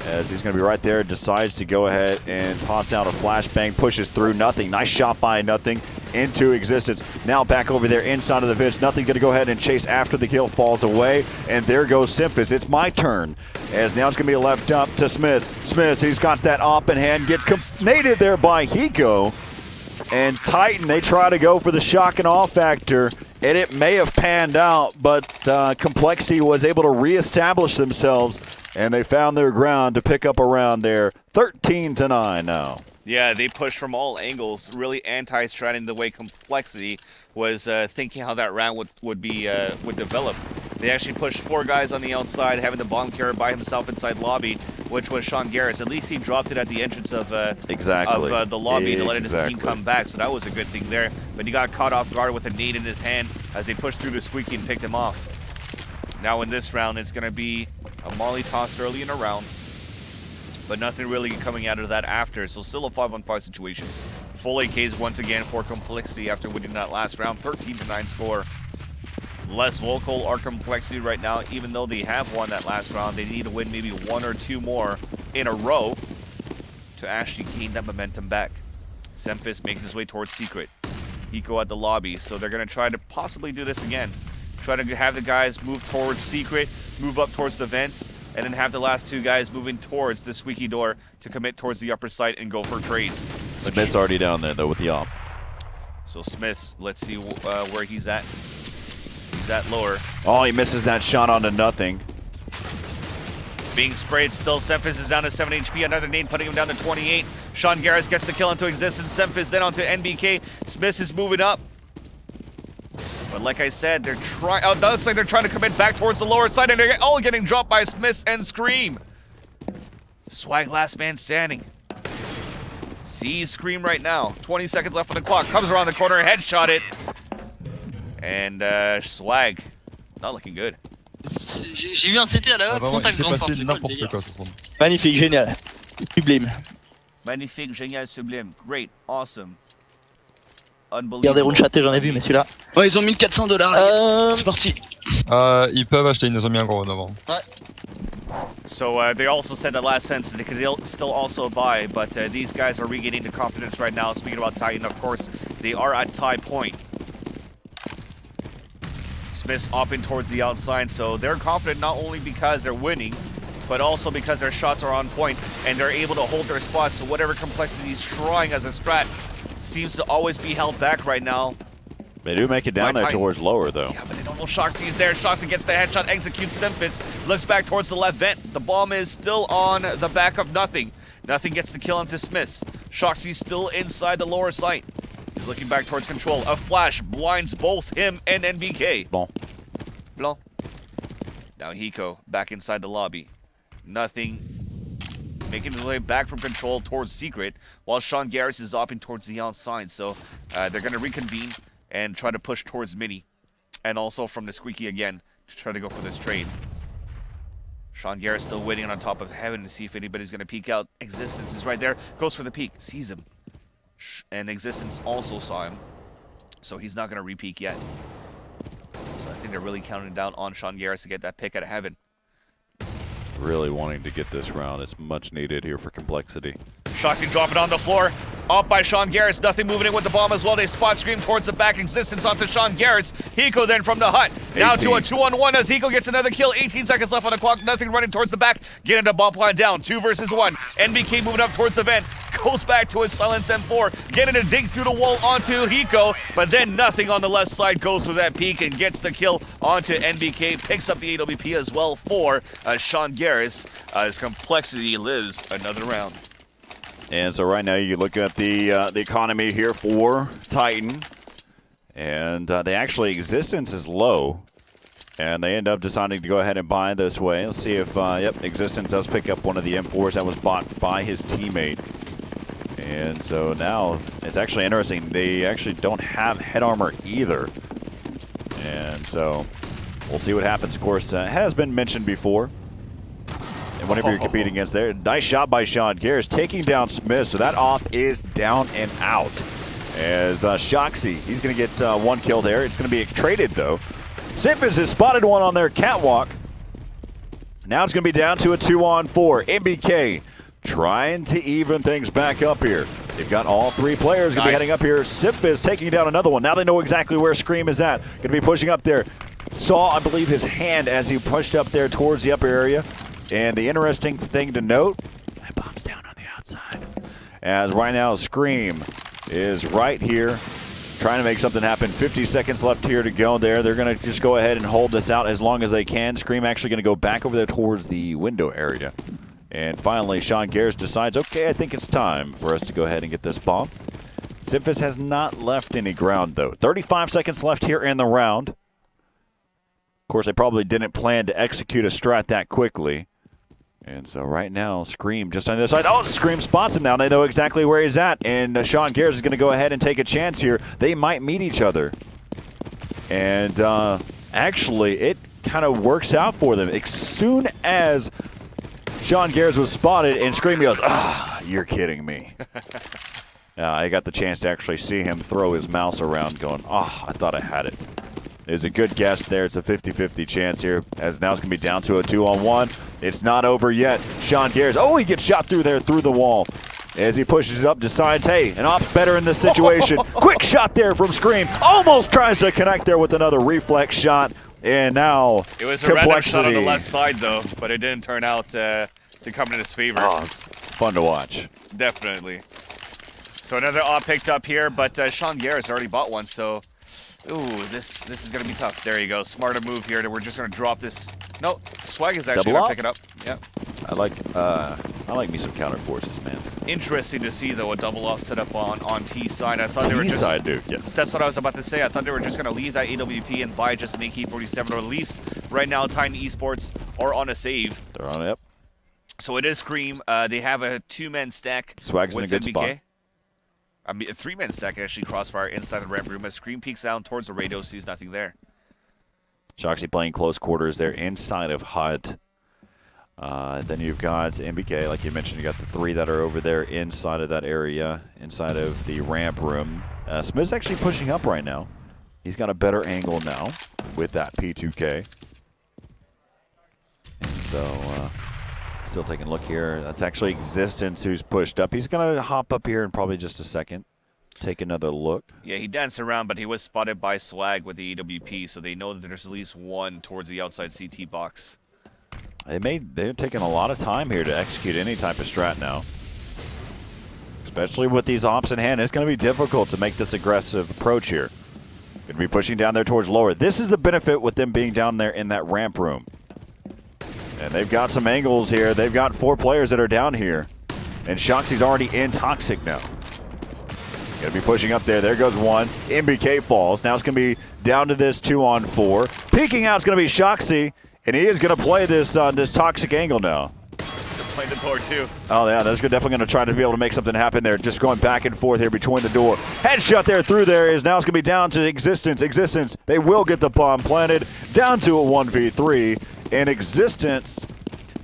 As he's going to be right there, decides to go ahead and toss out a flashbang, pushes through. Nothing. Nice shot by Nothing into Existence. Now back over there inside of the Viz. Nothing going to go ahead and chase after the kill, falls away, and there goes Simphus. It's my turn. As now it's going to be left up to Smith. Smith, he's got that op in hand, gets naded there by Hiko. And Titan, they try to go for the shock and awe factor, and it may have panned out, but Complexity was able to reestablish themselves, and they found their ground to pick up a round there. 13-9 now. Yeah, they pushed from all angles, really anti-stratting the way Complexity was thinking how that round would develop. They actually pushed 4 guys on the outside, having the bomb carrier by himself inside lobby, which was Sean Garris. At least he dropped it at the entrance of the lobby to let his team come back, so that was a good thing there. But he got caught off guard with a nade in his hand as they pushed through the squeaky and picked him off. Now in this round, it's going to be a molly tossed early in a round, but nothing really coming out of that after, so still a 5-on-5 situation. Full AKs once again for Complexity after winning that last round, 13-9 score. Less vocal or Complexity right now, even though they have won that last round. They need to win maybe 1 or 2 more in a row to actually gain that momentum back. Simphus making his way towards Secret. Hiko at the lobby, so they're going to try to possibly do this again. Try to have the guys move towards secret, move up towards the vents, and then have the last two guys moving towards the squeaky door to commit towards the upper site and go for trades. Smith's already down there, though, with the op. So Smith's, let's see where he's at. He's at lower. Oh, he misses that shot onto nothing. Being sprayed still. Semphis is down to 7 HP. Another nade putting him down to 28. Sean Garris gets the kill into existence. Semphis then onto NBK. Smith is moving up. But like I said, they're trying. Oh, it looks like they're trying to commit back towards the lower side, and they're all getting dropped by Smith and Scream. Swag last man standing. Sees Scream right now. 20 seconds left on the clock. Comes around the corner, headshot it. And Swag, not looking good. J'ai vu un CT à la haute, contact grande porte. N'importe quoi, ce front. Magnifique, génial. Sublime. Magnifique, génial, sublime. Great, awesome. Regardez round chaté, j'en ai vu, mais celui-là. Ouais, ils ont 1400 $. C'est parti. Ils peuvent acheter, ils nous ont mis un gros avant. Ouais. So they also said that last sentence that they could still also buy, but these guys are regaining the confidence right now. Speaking about Titan, of course, they are at tie point. Smith's upping towards the outside, so they're confident not only because they're winning, but also because their shots are on point and they're able to hold their spots. So whatever complexity he's trying as a strat seems to always be held back right now. They do make it down there towards lower, though. Yeah, but they don't know Shoxy's there. Shoxy gets the headshot, executes Semphis, looks back towards the left vent. The bomb is still on the back of Nothing. Nothing gets to kill him to Smiths. Shoxy's still inside the lower site. He's looking back towards control. A flash blinds both him and NBK. Bon. Blanc. Now Hiko back inside the lobby. Nothing making his way back from control towards secret, while Sean Garris is opting towards the outside. So they're going to reconvene and try to push towards Mini. And also from the squeaky again to try to go for this trade. Sean Garris still waiting on top of heaven to see if anybody's going to peek out. Existence is right there. Goes for the peek. Sees him. And Existence also saw him. So he's not going to re-peek yet. So I think they're really counting down on Sean Garris to get that pick out of heaven. Really wanting to get this round. It's much needed here for complexity. Shoxy dropping on the floor. Off by Sean Garris. Nothing moving in with the bomb as well. They spot Scream towards the back. Existence onto Sean Garris. Hiko then from the hut. 18. Now to a 2-on-1 as Hiko gets another kill. 18 seconds left on the clock. Nothing running towards the back. Getting the bomb plan down. 2 versus 1. NBK moving up towards the vent. Goes back to his silence M4. Getting a dig through the wall onto Hiko. But then Nothing on the left side goes through that peak and gets the kill onto NBK. Picks up the AWP as well for Sean Garris. As complexity lives another round. And so right now you look at the economy here for Titan, and they actually Existence is low, and they end up deciding to go ahead and buy this way. Let's see if yep, Existence does pick up one of the M4s that was bought by his teammate. And so now it's actually interesting. They actually don't have head armor either, and so we'll see what happens. Of course, has been mentioned before. And whenever you're competing against there, nice shot by Sean Garris, taking down Smith. So that off is down and out. As Shoxy, he's going to get 1 kill there. It's going to be traded, though. Semphis has spotted one on their catwalk. Now it's going to be down to a 2-on-4. MBK trying to even things back up here. They've got all 3 players going to be heading up here. Semphis taking down another one. Now they know exactly where Scream is at. Going to be pushing up there. Saw, I believe, his hand as he pushed up there towards the upper area. And the interesting thing to note, that bomb's down on the outside. As right now, Scream is right here, trying to make something happen. 50 seconds left here to go there. They're going to just go ahead and hold this out as long as they can. Scream actually going to go back over there towards the window area. And finally, Sean Garris decides, okay, I think it's time for us to go ahead and get this bomb. Semphis has not left any ground, though. 35 seconds left here in the round. Of course, they probably didn't plan to execute a strat that quickly. And so right now, Scream just on the other side. Oh, Scream spots him now. They know exactly where he's at. And Sean Garris is going to go ahead and take a chance here. They might meet each other. And actually, it kind of works out for them. As soon as Sean Garris was spotted and Scream goes, ah, you're kidding me. I got the chance to actually see him throw his mouse around going, oh, I thought I had it. There's a good guess there. It's a 50-50 chance here, as now it's going to be down to a 2-on-1. It's not over yet. Sean Garris, oh, he gets shot through there, through the wall. as he pushes up, decides, hey, an op's better in this situation. Quick shot there from Scream. Almost tries to connect there with another reflex shot. And now it was a random shot on the left side, though, but it didn't turn out to come in his favor. Oh, it's fun to watch. Definitely. So another op picked up here, but Sean Garris already bought one, so... Ooh, this is going to be tough. There you go. Smarter move here. We're just going to drop this. No, Swag is actually going to pick it up. Yeah. I like me some counter forces, man. Interesting to see, though, a double off setup on T side. I thought they were just... T side, dude, yes. That's what I was about to say. I thought they were just going to leave that AWP and buy just an AK-47, or at least right now Titan Esports are on a save. They're on it. So it is Scream. They have a 2-man stack. Swag's in a good MBK. spot. I mean, a 3-man stack actually crossfire inside the ramp room. As Scream peeks down towards the radio, sees nothing there. Shoxy playing close quarters there inside of HUD. Then you've got MBK, like you mentioned, you got the 3 that are over there inside of that area, inside of the ramp room. Smith's actually pushing up right now. He's got a better angle now with that P2K. And so, still taking a look here. That's actually Existence who's pushed up. He's going to hop up here in probably just a second. Take another look. Yeah, he danced around, but he was spotted by Swag with the EWP, so they know that there's at least one towards the outside CT box. They're taking a lot of time here to execute any type of strat now. Especially with these ops in hand, it's going to be difficult to make this aggressive approach here. Going to be pushing down there towards lower. This is the benefit with them being down there in that ramp room. And they've got some angles here. They've got 4 players that are down here. And Shoxy's already in Toxic now. Going to be pushing up there. There goes one. MBK falls. Now it's going to be down to this 2-on-4. Peeking out is going to be Shoxy. And he is going to play this this Toxic angle now. They're playing the door, too. Oh, yeah. They're definitely going to try to be able to make something happen there. Just going back and forth here between the door. Headshot there through there is now it's going to be down to Existence. Existence, they will get the bomb planted. Down to a 1v3. And Existence,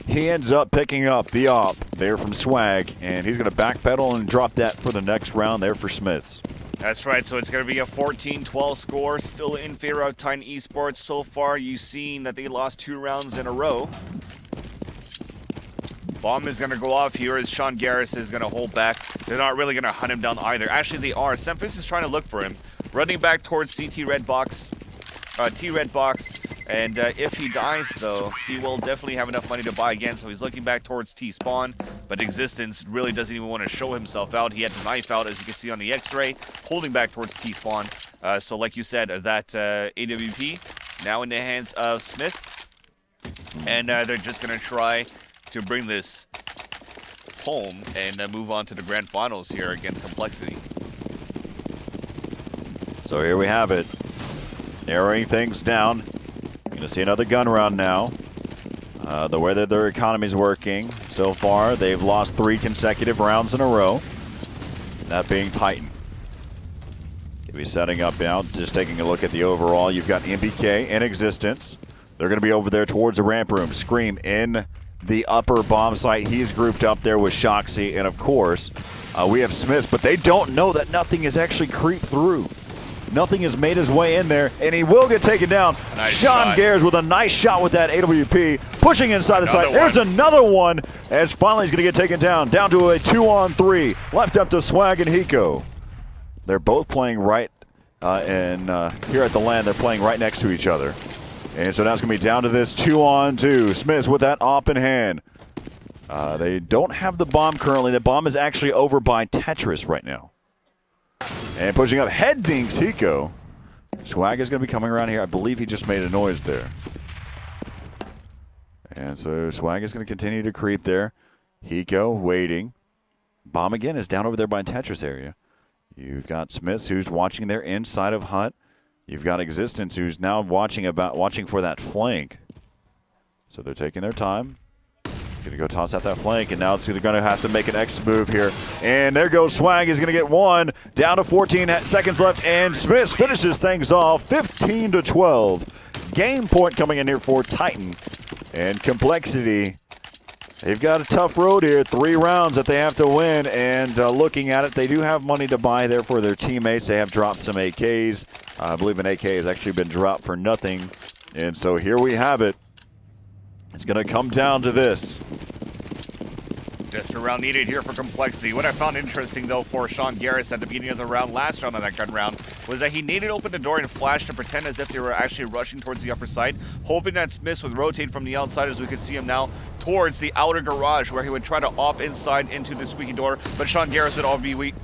he ends up picking up the op there from Swag. And he's going to backpedal and drop that for the next round there for Smiths. That's right, so it's going to be a 14-12 score, still in favor of Titan Esports. So far, you've seen that they lost 2 rounds in a row. Bomb is going to go off here as Sean Garris is going to hold back. They're not really going to hunt him down either. Actually, they are. Sempis is trying to look for him. Running back towards CT red box, T-red box. And if he dies, though, he will definitely have enough money to buy again. So he's looking back towards T-spawn. But Existence really doesn't even want to show himself out. He had the knife out, as you can see on the X-ray, holding back towards T-spawn. So like you said, that AWP now in the hands of Smiths. And they're just going to try to bring this home and move on to the grand finals here against Complexity. So here we have it. Narrowing things down. Going to see another gun round now. The way that their economy's working so far, they've lost 3 consecutive rounds in a row. That being Titan. Going to be setting up now, just taking a look at the overall. You've got MBK in Existence. They're going to be over there towards the ramp room. Scream in the upper bomb site. He's grouped up there with Shoxy. And of course, we have Smiths, but they don't know that nothing has actually creeped through. Nothing has made his way in there, and he will get taken down. Nice Sean Garris with a nice shot with that AWP, pushing inside the site. There's another one, as finally he's going to get taken down. Down to a 2-on-3, left up to Swag and Hiko. They're both playing right, and here at the LAN, they're playing right next to each other. And so now it's going to be down to this 2-on-2. Smiths with that op in hand. They don't have the bomb currently. The bomb is actually over by Tetris right now. And pushing up, head dinks Hiko. Swag is going to be coming around here. I believe he just made a noise there. And so Swag is going to continue to creep there. Hiko waiting. Bomb again is down over there by Tetris area. You've got Smiths who's watching there inside of Hut. You've got Existence who's now watching for that flank. So they're taking their time. Going to go toss out that flank, and now it's going to have to make an extra move here. And there goes Swag. He's going to get one. Down to 14 seconds left, and Smiths finishes things off 15-12. Game point coming in here for Titan. And Complexity, they've got a tough road here. 3 rounds that they have to win, and looking at it, they do have money to buy there for their teammates. They have dropped some AKs. I believe an AK has actually been dropped for nothing. And so here we have it. It's going to come down to this. Desperate round needed here for Complexity. What I found interesting, though, for Sean Garris at the beginning of the round, last round on that gun round, was that he needed to open the door and flash to pretend as if they were actually rushing towards the upper side, hoping that Smith would rotate from the outside, as we could see him now, towards the outer garage, where he would try to off inside into the squeaky door, but Sean Garris would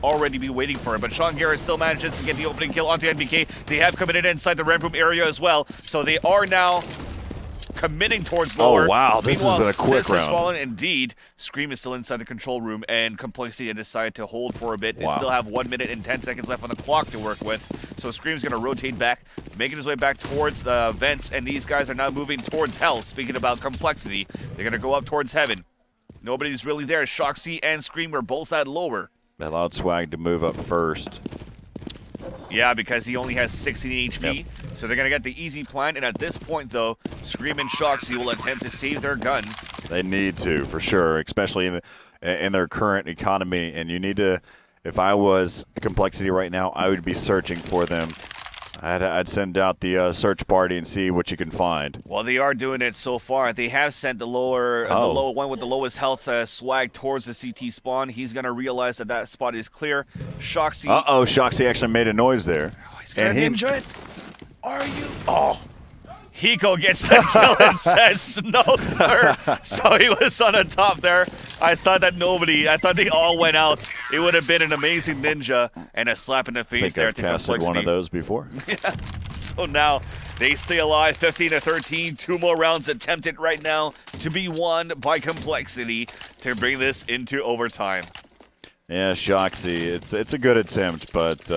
already be waiting for him. But Sean Garris still manages to get the opening kill onto NBK. They have committed inside the red room area as well, so they are now committing towards lower. Oh, wow. This has been a quick Sis round. has fallen. Indeed, Scream is still inside the control room, and Complexity decided to hold for a bit. They still have 1 minute and 10 seconds left on the clock to work with. So Scream's going to rotate back, making his way back towards the vents, and these guys are now moving towards hell. Speaking about Complexity, they're going to go up towards heaven. Nobody's really there. Shoxy and Scream are both at lower. They allowed Swag to move up first. Yeah, because he only has 16 HP. Yep. So they're going to get the easy plan. And at this point, though, Scream and Shoxy will attempt to save their guns. They need to, for sure, especially in their current economy. And you need to, if I was Complexity right now, I would be searching for them. I'd send out the search party and see what you can find. Well, they are doing it so far. They have sent the lower one with the lowest health Swag towards the CT spawn. He's going to realize that that spot is clear. Shoxy. Uh-oh, Shoxy actually made a noise there. Oh, he's going to ninja it. Are you? Oh. Hiko gets the kill and says, no, sir. So he was on the top there. I thought they all went out. It would have been an amazing ninja and a slap in the face there to casted Complexity. one of those before. Yeah. So now they stay alive, 15-13. 2 more rounds attempted right now to be won by Complexity to bring this into overtime. Yeah, Shoxy, it's a good attempt, but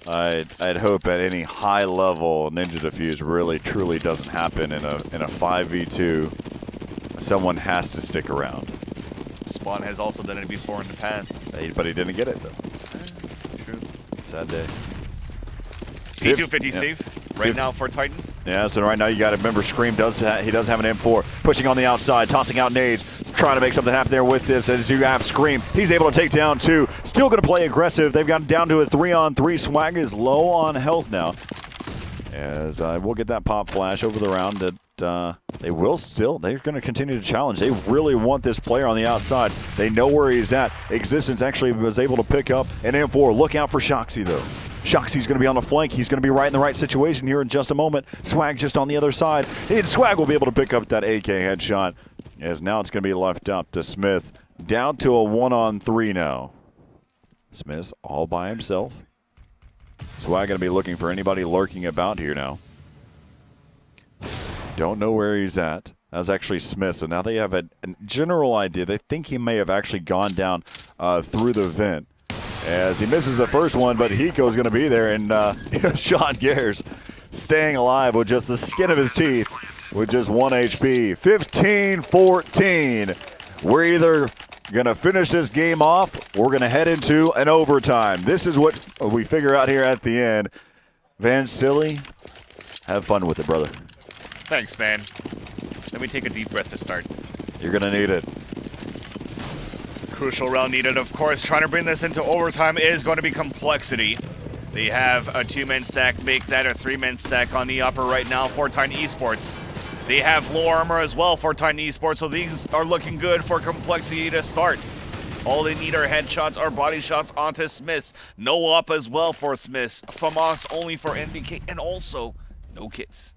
I'd hope at any high level ninja defuse really truly doesn't happen in a 5v2. Someone has to stick around. Spawn has also done it before in the past. But he didn't get it though. True. Sad day. P250 save right now for Titan. Yeah, so right now you got to remember Scream does have an M4, pushing on the outside, tossing out nades, trying to make something happen there with this. As you have Scream, he's able to take down 2. Still going to play aggressive. They've gotten down to a 3-on-3. Swag is low on health now. As we'll get that pop flash over the round that they're going to continue to challenge. They really want this player on the outside. They know where he's at. Existence actually was able to pick up an M4. Look out for Shoxy though. Shoxy's going to be on the flank. He's going to be right in the right situation here in just a moment. Swag just on the other side. And Swag will be able to pick up that AK headshot. As now it's going to be left up to Smith. Down to a 1-on-3 now. Smith all by himself. Swag going to be looking for anybody lurking about here now. Don't know where he's at. That was actually Smith. So now they have a general idea. They think he may have actually gone down through the vent. As he misses the first one, but Hiko's going to be there, and Sean Garris staying alive with just the skin of his teeth with just 1 HP. 15-14. We're either going to finish this game off or we're going to head into an overtime. This is what we figure out here at the end. Van Silly, have fun with it, brother. Thanks, man. Let me take a deep breath to start. You're going to need it. Crucial round needed, of course. Trying to bring this into overtime is going to be Complexity. They have a 2-man stack, make that a 3-man stack on the upper right now for Titan Esports. They have low armor as well for Titan Esports, so these are looking good for Complexity to start. All they need are headshots or body shots onto Smiths. No up as well for Smiths. FAMAS only for NBK, and also no kits.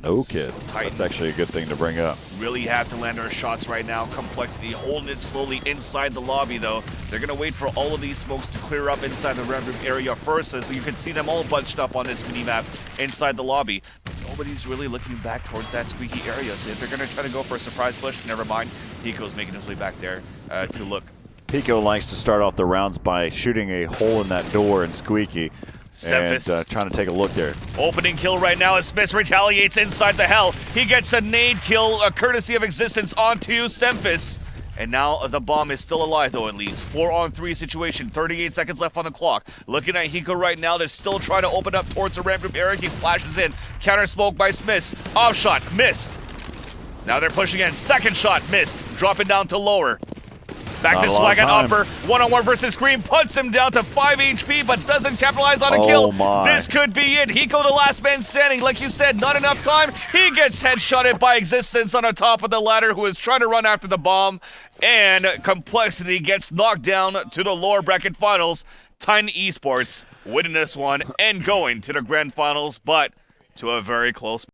No kids. That's actually a good thing to bring up. Really have to land our shots right now. Complexity holding it slowly inside the lobby, though. They're going to wait for all of these smokes to clear up inside the red room area first, so you can see them all bunched up on this minimap inside the lobby. But nobody's really looking back towards that squeaky area, so if they're going to try to go for a surprise push, never mind. Hiko's making his way back there to look. Hiko likes to start off the rounds by shooting a hole in that door in Squeaky. Semphis. And trying to take a look there. Opening kill right now as Smith retaliates inside the hell. He gets a nade kill, a courtesy of Existence onto Semphis. And now the bomb is still alive, though, at least. 4-on-3 situation, 38 seconds left on the clock. Looking at Hiko right now, they're still trying to open up towards the ramp group area. He flashes in. Counter smoke by Smith. Off shot, missed. Now they're pushing in. Second shot, missed. Dropping down to lower. Back Not to a lot Swag of and time. Upper. One-on-one versus Scream puts him down to 5 HP, but doesn't capitalize on a Oh kill. my. This could be it. Hiko, the last man standing. Like you said, not enough time. He gets headshotted by Existence on the top of the ladder, who is trying to run after the bomb. And Complexity gets knocked down to the lower bracket finals. Titan Esports winning this one and going to the grand finals, but to a very close